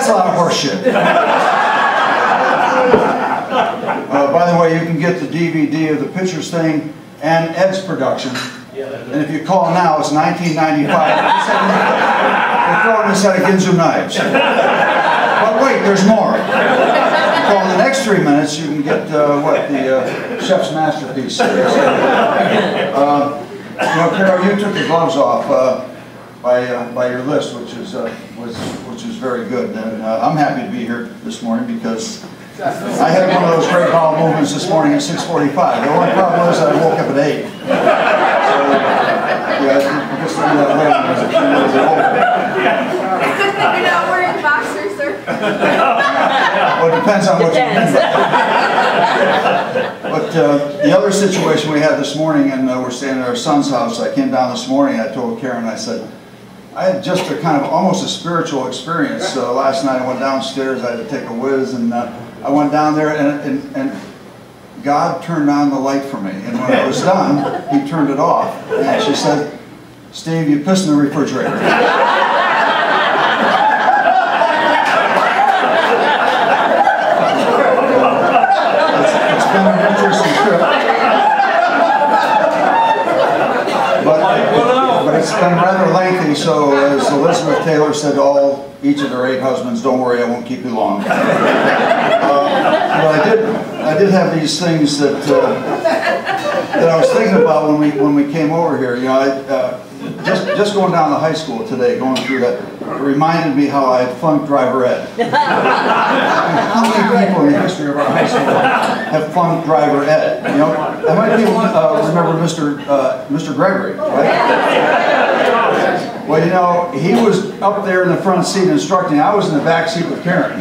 That's a lot of horse shit. By the way, you can get the DVD of the Pitchers thing and Ed's production. And if you call now, it's $19.95. We're throwing this at a Ginsu Knives. But wait, there's more. Call in the next 3 minutes, you can get the Chef's Masterpiece series. Carol, you took the gloves off by your list, which is very good. And I'm happy to be here this morning because I had one of those great bowel movements this morning at 6:45. The only problem was I woke up at 8. Yeah, just to be that way when I was a few years old. You're not wearing boxers, sir? Well, it depends on what you mean. But the other situation we had this morning, and we're staying at our son's house. I came down this morning, I told Karen, I said, I had just a kind of almost a spiritual experience. Last night I went downstairs, I had to take a whiz, and I went down there and God turned on the light for me. And when I was done, He turned it off. And she said, Steve, you pissed in the refrigerator. It's been an interesting trip. But it's been rather lengthy, so as Elizabeth Taylor said to each of their 8 husbands, don't worry, I won't keep you long. But I did have these things that I was thinking about when we came over here. Just going down to high school today, going through that, it reminded me how I had flunked driver ed. How many people in the history of our high school have flunked driver ed? How many people remember Mr. Gregory, right? Well, he was up there in the front seat instructing. I was in the back seat with Karen.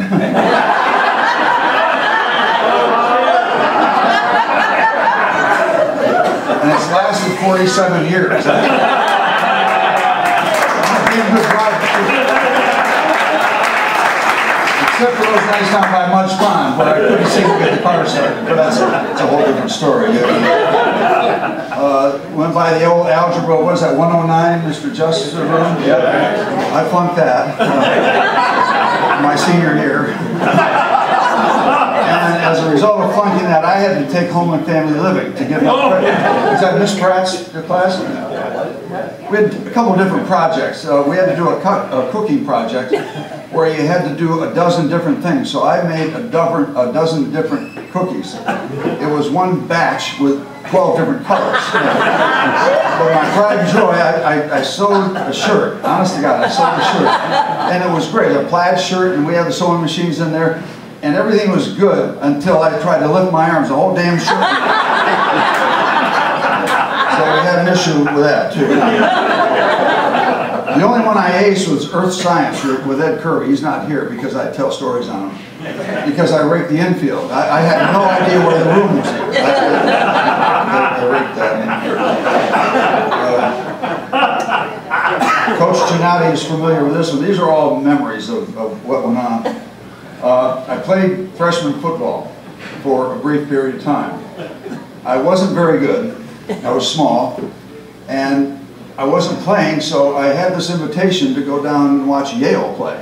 And it's lasted 47 years. Except for those nights down by Mudge Pond, where I couldn't seem to get the car started. But that's a whole different story. Went by the old algebra, what was that, 109, Mr. Justice room? Yeah, I flunked that my senior year. And as a result of flunking that, I had to take home and family living to get my credit. Was that Miss Pratt's class? We had a couple of different projects. We had to do a cooking project where you had to do a dozen different things. So I made a dozen different cookies. It was one batch with 12 different colors. But my pride and joy, I sewed a shirt. Honest to God, I sewed a shirt. And it was great, a plaid shirt, and we had the sewing machines in there. And everything was good until I tried to lift my arms, the whole damn shirt. So we had an issue with that, too. The only one I aced was Earth Science with Ed Kirby. He's not here because I tell stories on him. Because I raked the infield. I had no idea where the room was here. I raked that infield. Coach Giannotti is familiar with this one. These are all memories of what went on. I played freshman football for a brief period of time. I wasn't very good. I was small. And I wasn't playing, so I had this invitation to go down and watch Yale play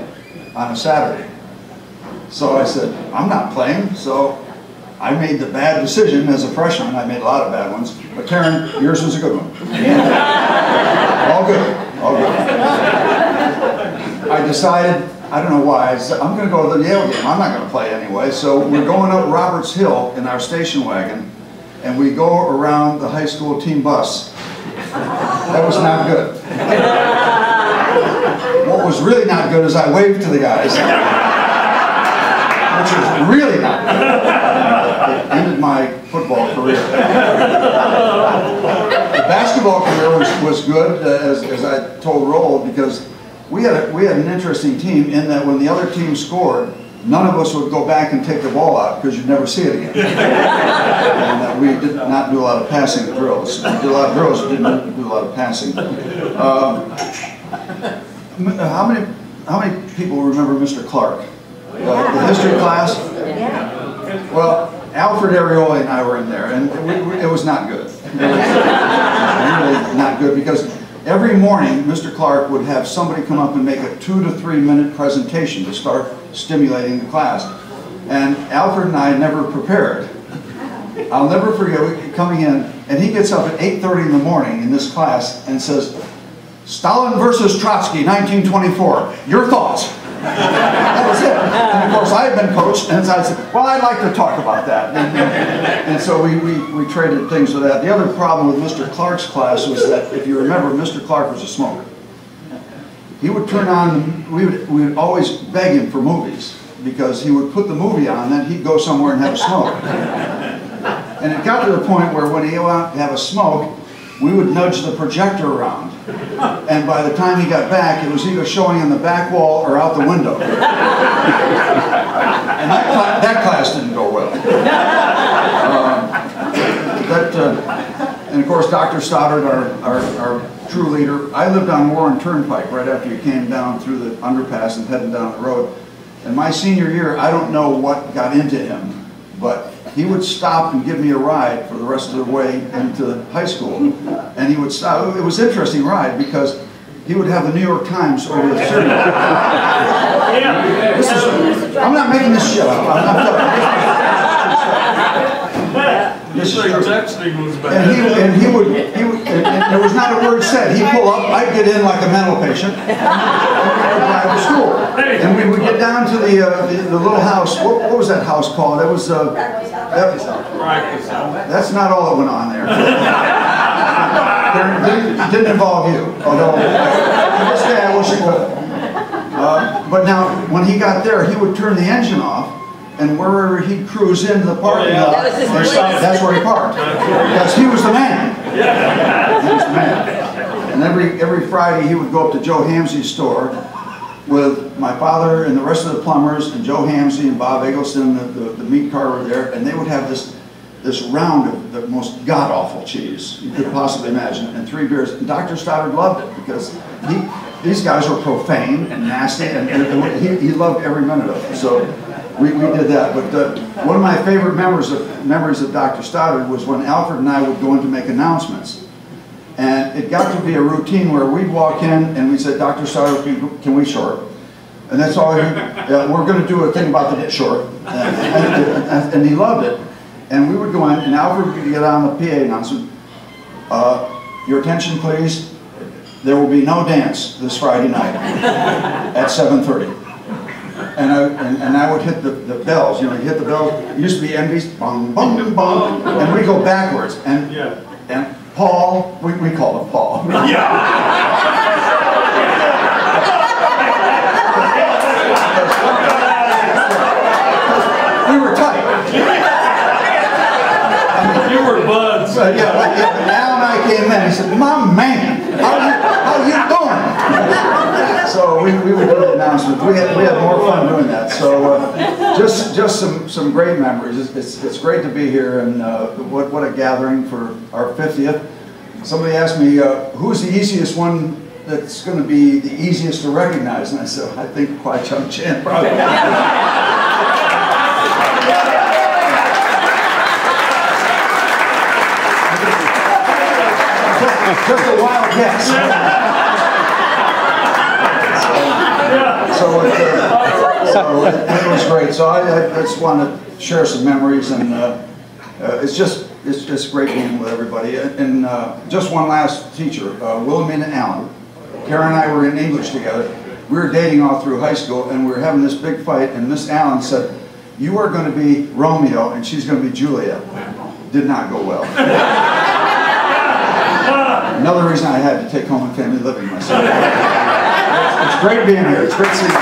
on a Saturday. So I said, I'm not playing, so I made the bad decision as a freshman. I made a lot of bad ones. But Karen, yours was a good one. All good, all good. I decided, I don't know why, I'm going to go to the Yale game. I'm not going to play anyway. So we're going up Roberts Hill in our station wagon, and we go around the high school team bus. That was not good. What was really not good is I waved to the guys, which was really not good. It ended my football career. The basketball career was good, as I told Roll, because we had an interesting team in that when the other team scored, none of us would go back and take the ball out because you'd never see it again. And we did not do a lot of passing drills. We did a lot of drills, but didn't do a lot of passing. How many people remember Mr. Clark? The history class? Well, Alfred Arioli and I were in there, and it was not good. It was really not good because every morning, Mr. Clark would have somebody come up and make a 2 to 3 minute presentation to start stimulating the class. And Alfred and I never prepared. I'll never forget coming in, and he gets up at 8:30 in the morning in this class and says, Stalin versus Trotsky, 1924, your thoughts? That was it. And of course, I had been coached, and I said, well, I'd like to talk about that. And so we traded things with that. The other problem with Mr. Clark's class was that, if you remember, Mr. Clark was a smoker. He would turn on, we would always beg him for movies, because he would put the movie on, then he'd go somewhere and have a smoke. And it got to the point where when he went out to have a smoke, we would nudge the projector around. And by the time he got back, it was either showing on the back wall or out the window. And that class didn't go well. And of course, Dr. Stoddard, our true leader, I lived on Warren Turnpike right after you came down through the underpass and headed down the road. And my senior year, I don't know what got into him, but he would stop and give me a ride for the rest of the way into high school. And he would stop. It was an interesting ride because he would have the New York Times over the steering wheel. I'm not making this shit up. This is true. And he would, and there was not a word said. He'd pull up, I'd get in like a mental patient, and we'd drive to school. And we would get down to the little house. What was that house called? It was that's not all that went on there. It didn't involve you, although to this day I wish it would. But now, when he got there, he would turn the engine off, and wherever he'd cruise into the parking lot, that's where he parked. Because he was the man. He was the man. And every Friday, he would go up to Joe Hamsey's store with my father and the rest of the plumbers, and Joe Hamsey and Bob Eggleston, the meat carver there, and they would have this round of the most god-awful cheese you could possibly imagine, and 3 beers. And Dr. Stoddard loved it because these guys were profane and nasty, and he loved every minute of it. So we did that. But one of my favorite memories of Dr. Stoddard was when Alfred and I would go in to make announcements. And it got to be a routine where we'd walk in and we'd say, Dr. Stoddard, can we short? And that's all, we're going to do a thing about the short. And he loved it. And we would go in, and Alfred would get on the PA announcement. Your attention, please. There will be no dance this Friday night at 7:30. And I would hit the bells. You know, you hit the bells. It used to be envies, bong, bong, bong, and we go backwards. And Paul, we call him Paul. We were tight. You were buds. Al and I came in. He said, "My man, how you doing?" So we would do the announcements. We had more fun doing that. So just some great memories. It's great to be here, and what a gathering for our 50th. Somebody asked me, who's the easiest one that's going to be the easiest to recognize? And I said, I think Kwai Chung Chan probably. Just a wild guess. So it was great. So I just want to share some memories, and it's just great being with everybody. And just one last teacher, Wilhelmina Allen. Karen and I were in English together. We were dating all through high school, and we were having this big fight. And Miss Allen said, "You are going to be Romeo, and she's going to be Juliet." Did not go well. Another reason I had to take home and family living myself. It's great being here. It's great seeing you.